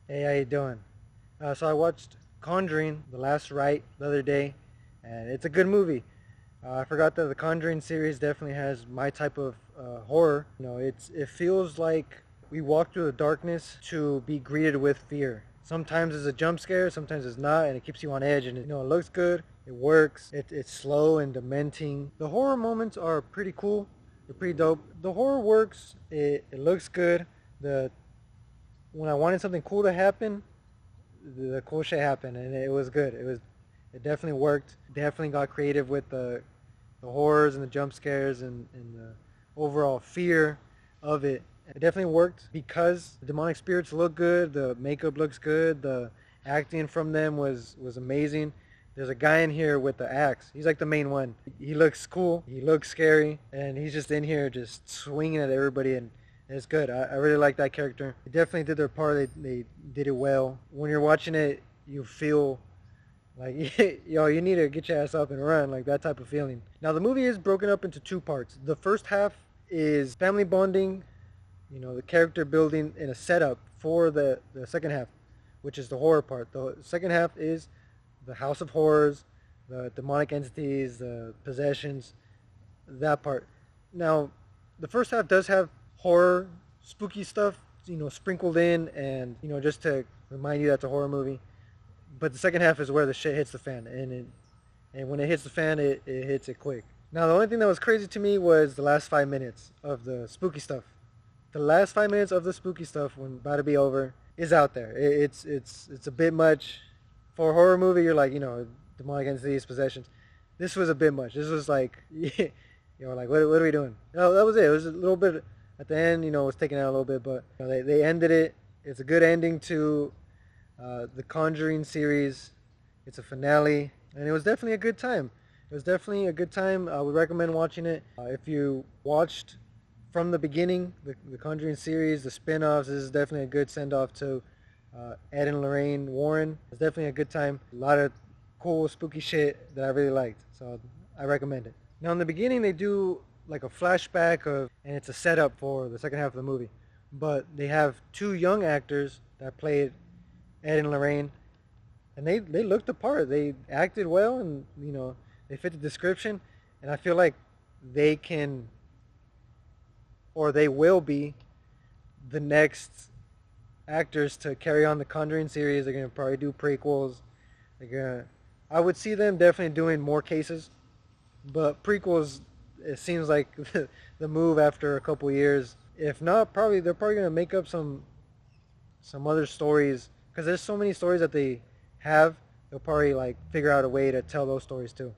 Hey, how you doing? So I watched Conjuring, The Last Rite, the other day, and it's a good movie. I forgot that the Conjuring series definitely has my type of horror. It feels like we walk through the darkness to be greeted with fear. Sometimes it's a jump scare, sometimes it's not, and it keeps you on edge. And it looks good, it works. It's slow and dementing. The horror moments are pretty cool. They're pretty dope. The horror works. It looks good. The When I wanted something cool to happen, the cool shit happened, and it was good. It definitely worked. Definitely got creative with the horrors and the jump scares and the overall fear of it. It definitely worked because the demonic spirits look good, the makeup looks good, the acting from them was amazing. There's a guy in here with the axe. He's like the main one. He looks cool. He looks scary, and he's just in here just swinging at everybody, and it's good. I really like that character. They definitely did their part. They did it well. When you're watching it, you feel like, yo, you need to get your ass up and run, like that type of feeling. Now, the movie is broken up into two parts. The first half is family bonding, the character building and a setup for the second half, which is the horror part. The second half is the House of Horrors, the demonic entities, the possessions, that part. Now, the first half does have horror, spooky stuff, sprinkled in, and just to remind you that's a horror movie. But the second half is where the shit hits the fan, and when it hits the fan, it hits it quick. Now, the only thing that was crazy to me was the last 5 minutes of the spooky stuff. The last 5 minutes of the spooky stuff, when about to be over, is out there. It's a bit much for a horror movie. You're like, demonic entities, possessions. This was a bit much. This was like, like what are we doing? No, that was it. It was a little bit at the end. It was taken out a little bit, but they ended it. It's a good ending to the Conjuring series. It's a finale, and it was definitely a good time. It was definitely a good time. I would recommend watching it. If you watched from the beginning, the Conjuring series, the spin-offs, this is definitely a good send-off to Ed and Lorraine Warren. It's definitely a good time. A lot of cool, spooky shit that I really liked, so I recommend it. Now, in the beginning, they do like a flashback and it's a setup for the second half of the movie. But they have two young actors that played Ed and Lorraine, and they looked the part. They acted well, and they fit the description. And I feel like they can, or they will be, the next actors to carry on the Conjuring series. They're gonna probably do prequels. They're gonna, I would see them definitely doing more cases, but prequels, it seems like the move after a couple years. If not, probably they're probably gonna make up some other stories because there's so many stories that they have. They'll probably like figure out a way to tell those stories too.